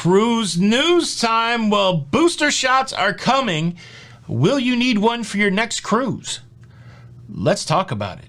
Cruise news time. Well, booster shots are coming. Will you need one for your next cruise? Let's talk about it.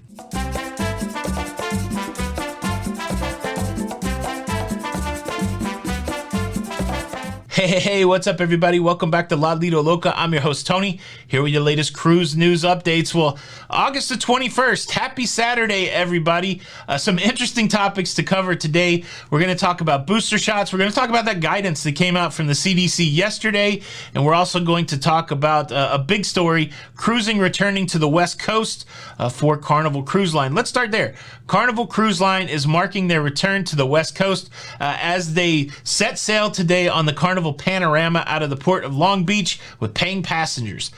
Hey, what's up, everybody? Welcome back to Lido, Loca. I'm your host, Tony, here with your latest cruise news updates. Well, August the 21st, happy Saturday, everybody. Some interesting topics to cover today. We're going to talk about booster shots. We're going to talk about that guidance that came out from the CDC yesterday. And we're also going to talk about a big story, cruising returning to the West Coast for Carnival Cruise Line. Let's start there. Carnival Cruise Line is marking their return to the West Coast as they set sail today on the Carnival Panorama out of the port of Long Beach with paying passengers.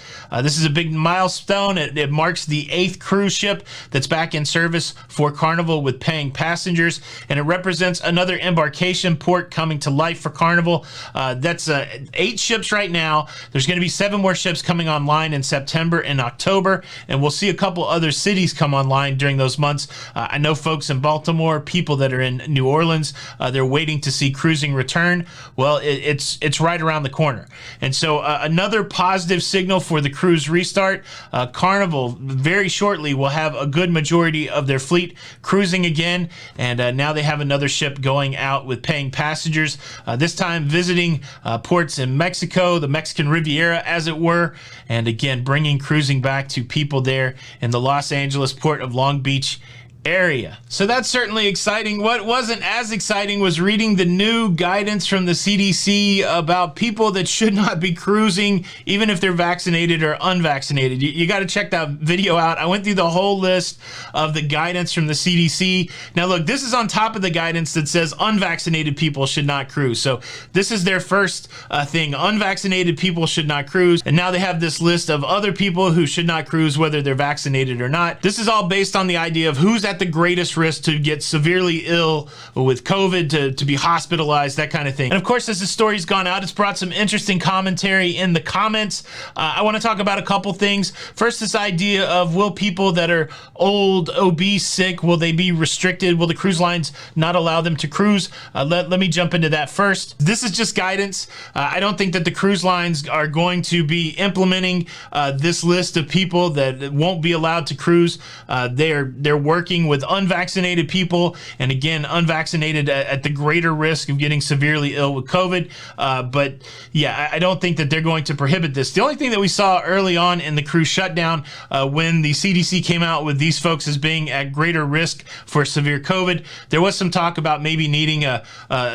This is a big milestone. It marks the 8th cruise ship that's back in service for Carnival with paying passengers, and it represents another embarkation port coming to life for Carnival. That's 8 ships right now. There's going to be 7 more ships coming online in September and October, and we'll see a couple other cities come online during those months. I know folks in Baltimore, people that are in New Orleans, they're waiting to see cruising return. Well, it's right around the corner. And so another positive signal for the cruise restart. Carnival very shortly will have a good majority of their fleet cruising again, and now they have another ship going out with paying passengers, this time visiting ports in Mexico, the Mexican Riviera as it were, and again bringing cruising back to people there in the Los Angeles port of Long Beach area. So that's certainly exciting. What wasn't as exciting was reading the new guidance from the CDC about people that should not be cruising even if they're vaccinated or unvaccinated. You got to check that video out. I went through the whole list of the guidance from the CDC. Now look, this is on top of the guidance that says unvaccinated people should not cruise. So this is their first thing. Unvaccinated people should not cruise. And now they have this list of other people who should not cruise whether they're vaccinated or not. This is all based on the idea of who's at the greatest risk to get severely ill with COVID, to be hospitalized, that kind of thing. And of course, as the story's gone out, it's brought some interesting commentary in the comments. I want to talk about a couple things. First, this idea of will people that are old, obese, sick, will they be restricted? Will the cruise lines not allow them to cruise? Let me jump into that first. This is just guidance. I don't think that the cruise lines are going to be implementing this list of people that won't be allowed to cruise. They're working with unvaccinated people, and again, unvaccinated at the greater risk of getting severely ill with COVID. But yeah, I don't think that they're going to prohibit this. The only thing that we saw early on in the cruise shutdown, when the CDC came out with these folks as being at greater risk for severe COVID, there was some talk about maybe needing a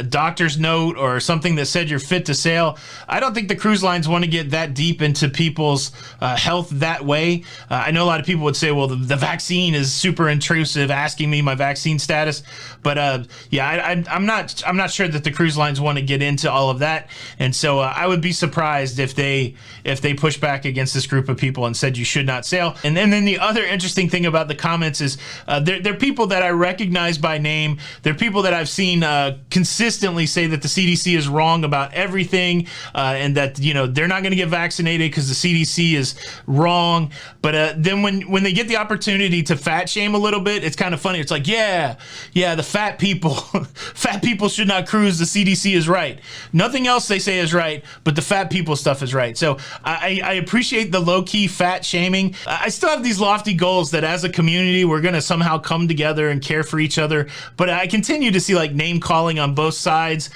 doctor's note or something that said you're fit to sail. I don't think the cruise lines want to get that deep into people's health that way. I know a lot of people would say, well, the vaccine is super intrusive, asking me my vaccine status, but yeah, I'm not sure that the cruise lines want to get into all of that, and so I would be surprised if they push back against this group of people and said you should not sail. And then the other interesting thing about the comments is they're people that I recognize by name. They're people that I've seen consistently say that the CDC is wrong about everything, and that they're not going to get vaccinated because the CDC is wrong. But then when they get the opportunity to fat shame a little bit, it's kind of funny. It's like, yeah, the fat people, fat people should not cruise. The CDC is right. Nothing else they say is right, but the fat people stuff is right. So I appreciate the low-key fat shaming. I still have these lofty goals that as a community, we're going to somehow come together and care for each other. But I continue to see like name calling on both sides.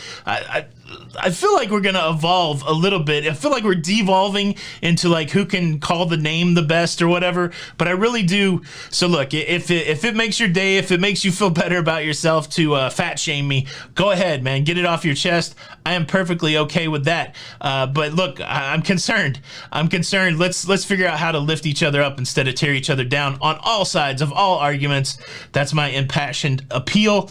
I feel like we're going to evolve a little bit. I feel like we're devolving into like who can call the name the best or whatever, but I really do. So look, if it makes your day, if it makes you feel better about yourself to fat shame me, go ahead, man, get it off your chest. I am perfectly okay with that. But look, I'm concerned. Let's figure out how to lift each other up instead of tear each other down on all sides of all arguments. That's my impassioned appeal.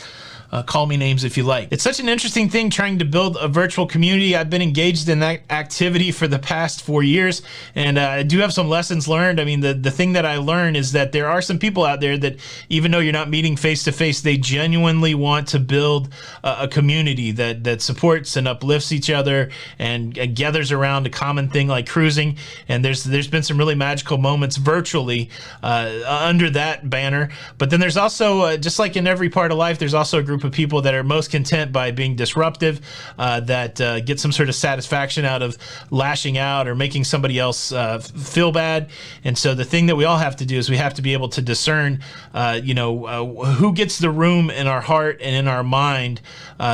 Call me names if you like. It's such an interesting thing trying to build a virtual community. I've been engaged in that activity for the past 4 years, and I do have some lessons learned. I mean, the thing that I learned is that there are some people out there that, even though you're not meeting face to face, they genuinely want to build a community that supports and uplifts each other and gathers around a common thing like cruising. And there's been some really magical moments virtually under that banner. But then there's also, just like in every part of life, there's also a group group of people that are most content by being disruptive, that get some sort of satisfaction out of lashing out or making somebody else feel bad. And so the thing that we all have to do is we have to be able to discern, who gets the room in our heart and in our mind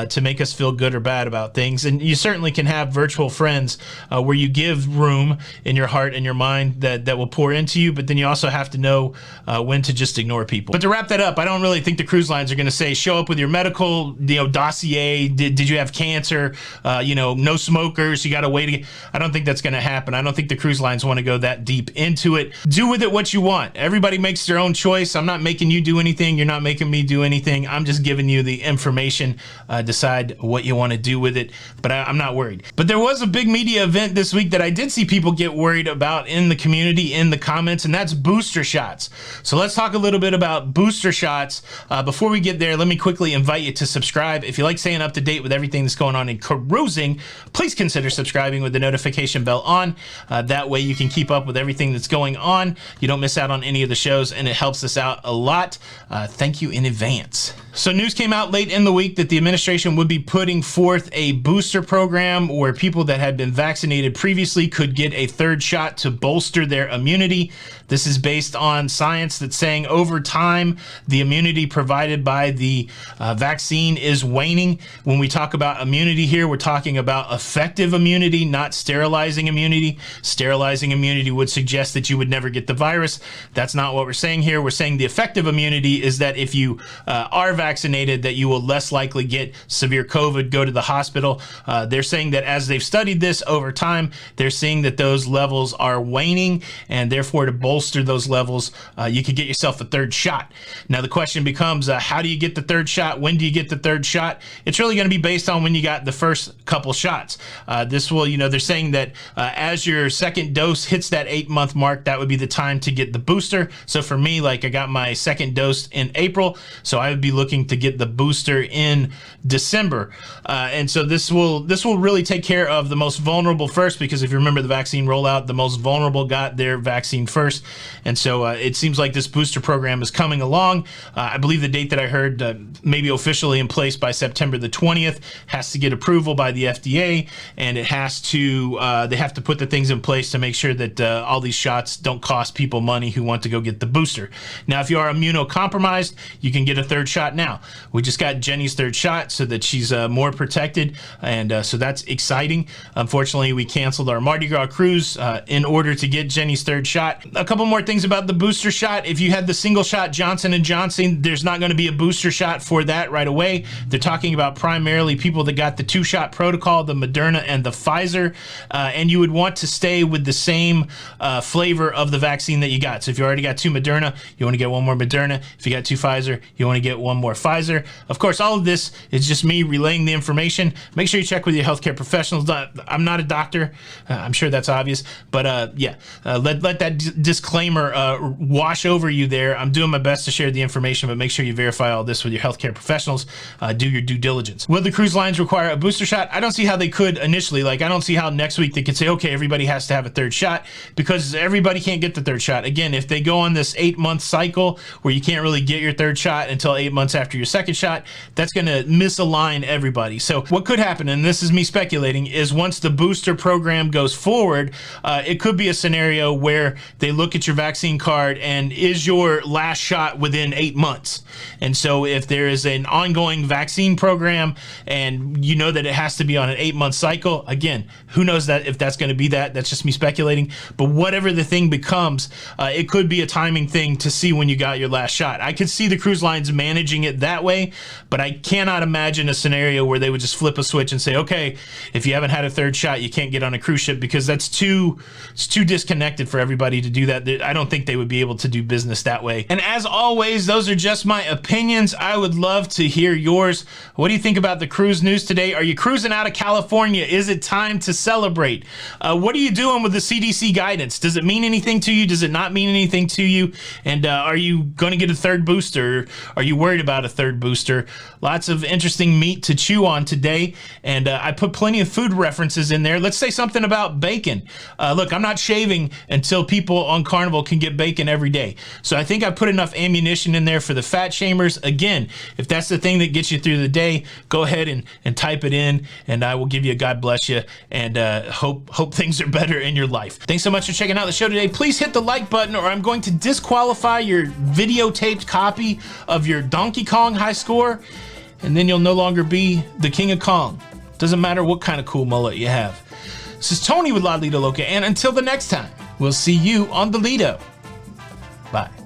to make us feel good or bad about things. And you certainly can have virtual friends where you give room in your heart and your mind that will pour into you, but then you also have to know when to just ignore people. But to wrap that up, I don't really think the cruise lines are going to say, show up with your medical dossier. Did you have cancer? No smokers. You got to wait. I don't think that's going to happen. I don't think the cruise lines want to go that deep into it. Do with it what you want. Everybody makes their own choice. I'm not making you do anything. You're not making me do anything. I'm just giving you the information. Decide what you want to do with it. But I'm not worried. But there was a big media event this week that I did see people get worried about in the community, in the comments, and that's booster shots. So let's talk a little bit about booster shots. Before we get there, let me quickly invite you to subscribe. If you like staying up to date with everything that's going on in cruising, please consider subscribing with the notification bell on. That way you can keep up with everything that's going on. You don't miss out on any of the shows, and it helps us out a lot. Thank you in advance. So news came out late in the week that the administration would be putting forth a booster program where people that had been vaccinated previously could get a third shot to bolster their immunity. This is based on science that's saying over time, the immunity provided by the vaccine is waning. When we talk about immunity here, we're talking about effective immunity, not sterilizing immunity. Sterilizing immunity would suggest that you would never get the virus. That's not what we're saying here. We're saying the effective immunity is that if you are vaccinated, that you will less likely get severe COVID, go to the hospital. They're saying that as they've studied this over time, they're seeing that those levels are waning, and therefore to bolster those levels, you could get yourself a third shot. Now the question becomes, how do you get the third shot? When do you get the third shot? It's really going to be based on when you got the first couple shots. This will, they're saying that as your second dose hits that 8-month mark, that would be the time to get the booster. So for me, like I got my second dose in April, so I would be looking to get the booster in December. And so this will really take care of the most vulnerable first, because if you remember the vaccine rollout, the most vulnerable got their vaccine first. And so it seems like this booster program is coming along. I believe the date that I heard maybe officially in place by September the 20th, has to get approval by the FDA, and it has to they have to put the things in place to make sure that all these shots don't cost people money who want to go get the booster. Now, if you are immunocompromised, you can get a third shot now. We just got Jenny's third shot so that she's more protected, and so that's exciting. Unfortunately, we canceled our Mardi Gras cruise in order to get Jenny's third shot. A couple more things about the booster shot. If you had the single shot Johnson & Johnson, there's not going to be a booster shot for that right away. They're talking about primarily people that got the 2-shot protocol, the Moderna and the Pfizer, and you would want to stay with the same flavor of the vaccine that you got. So if you already got 2 Moderna, you want to get 1 more Moderna. If you got 2 Pfizer, you want to get 1 more Pfizer. Of course, all of this is just me relaying the information. Make sure you check with your healthcare professionals. I'm not a doctor. I'm sure that's obvious, but let that disclaimer wash over you there. I'm doing my best to share the information, but make sure you verify all this with your healthcare professionals. Do your due diligence. Will the cruise lines require a booster shot? I don't see how they could initially. Like, I don't see how next week they could say, okay, everybody has to have a third shot, because everybody can't get the third shot. Again, if they go on this 8-month cycle where you can't really get your third shot until 8 months after your second shot, that's going to misalign everybody. So what could happen, and this is me speculating, is once the booster program goes forward, it could be a scenario where they look at your vaccine card and is your last shot within 8 months. And so if there is an ongoing vaccine program and you know that it has to be on an 8-month cycle, again, who knows that if that's going to be that's just me speculating. But whatever the thing becomes, it could be a timing thing to see when you got your last shot. I could see the cruise lines managing it that way, but I cannot imagine a scenario where they would just flip a switch and say, okay, if you haven't had a third shot, you can't get on a cruise ship, because it's too disconnected for everybody to do that. I don't think they would be able to do business that way. And as always, those are just my opinions. I would love to hear yours. What do you think about the cruise news today? Are you cruising out of California? Is it time to celebrate? What are you doing with the CDC guidance? Does it mean anything to you? Does it not mean anything to you? And are you going to get a third booster? Are you worried about a third booster? Lots of interesting meat to chew on today, and I put plenty of food references in there. Let's say something about bacon. Look, I'm not shaving until people on Carnival can get bacon every day. So I think I put enough ammunition in there for the fat shamers. Again, if that's the thing that gets you through the day, go ahead and type it in, and I will give you a God bless you, and hope things are better in your life. Thanks so much for checking out the show today. Please hit the like button, or I'm going to disqualify your videotaped copy of your Donkey Kong high score, and then you'll no longer be the King of Kong. Doesn't matter what kind of cool mullet you have. This is Tony with Lido Loca, and until the next time, we'll see you on the Lido. Bye.